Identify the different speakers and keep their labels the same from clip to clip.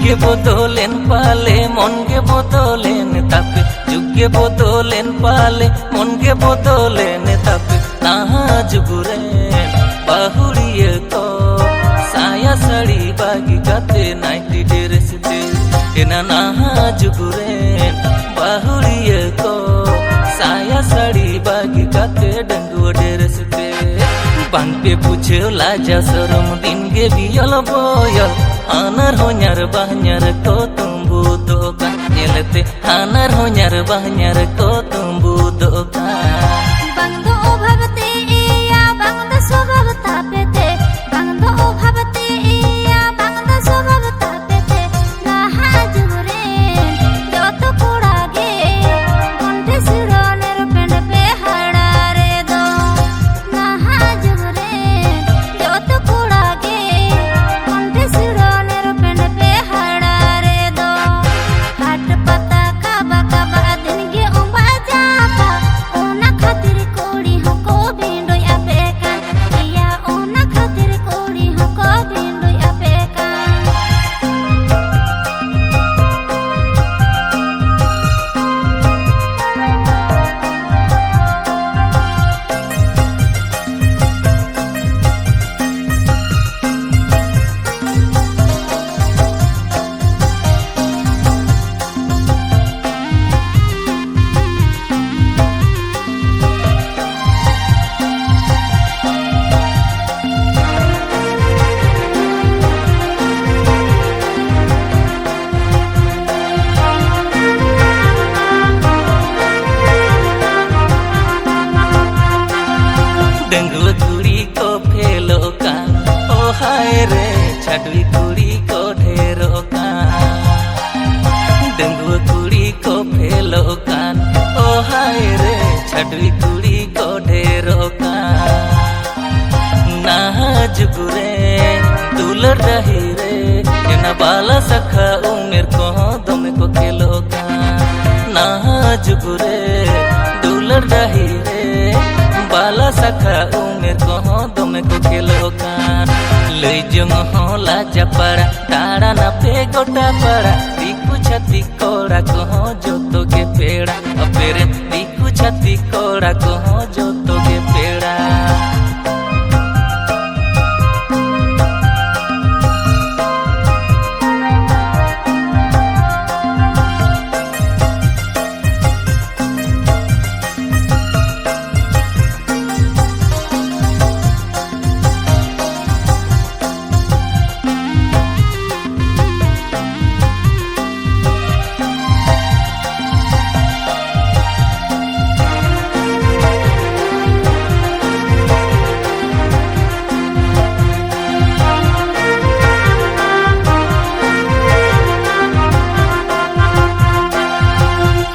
Speaker 1: जुगे बदलेन पाले मन गे बदलेन तापे जुगे बदलेन पाले मन गे बदलेन तापे नाहा जुगुरे बाहुड़िए को साया साड़ी बागी काते नाइटी ड्रेस दे एना नाहा जुगुरे बाहुड़िए को साया साड़ी बागी काते डंगुआ ड्रेस दे बांग पे पूछे लाजा शरम दिन गे बियल बोयल हानार होन्यार बाहन्यार को तुम्बू दोका नेलते हानार होन्यार बाहन्यार को तुम्बू दोका
Speaker 2: बांग दो भावते या बांग दो स्वभाव तापेते बांग दो भावते या बांग दो स्वभाव तापेते नाहा जुगुरे जो तो कुड़ागे कंठे सिरोनेर पेंड पे हड़ारे दो नाहा जुगुरे जो तो कुड़ागे कंठे सिरोनेर पेंड पे हड़ारे दो हाट पता काबा काबा दिन गे उम्बा जापा ओना खातिर कोड़ी हमको बिंडो या बेकान या ओना खातिर कोड़ी हमको बिंडो या बेकान
Speaker 1: डंगुआ कुड़ी को फेलो का ओ हाय रे छाडवी कुड़ी को ढेरो का डंगुआ कुड़ी को फेलो का ओ हाय रे छाडवी कुड़ी को ढेरो का नाहा जुगुरे दुलर रही रे एना बाला सखा उमेर को दमे को खेलो का नाहा जुगुरे दुलर रही रे बाला सखा उमेर को दमे को खेलो कान लई जंग हो लाजा पड़ा ताड़ा ना पे गोटा पड़ा दिकु छती कोड़ा को जो तो के पेड़ा अपेरे दिकु छती कोड़ा को जो तो के पेड़ा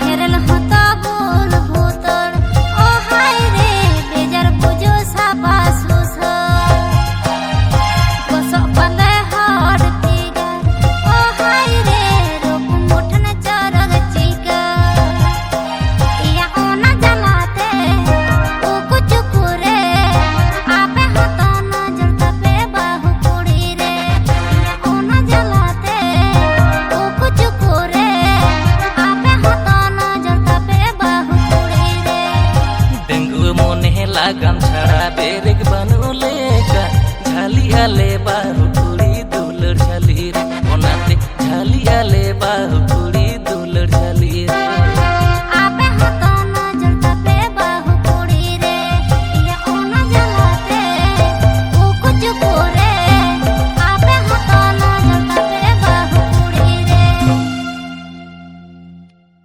Speaker 2: हेरल होता बोल भूतर ओ हाय रे बेजार बुझो साबा सुसर कोसो पले हड तीगा ओ हाय रे रूप मुठन चरग चिका या ओना जलाते ओ कुछ कुरे आपे होता नजर तपे बाहु कुड़ी रे या ओना जलाते ओ कुछ कुरे आपे होता नजर तपे बाहु कुड़ी रे
Speaker 1: डंगुआ मोने लागाम छड़ा बेरेग बानु लेका झाली आले बाहु कुड़ी दुलर झाली रे ओनाते झाली आले बाहु कुड़ी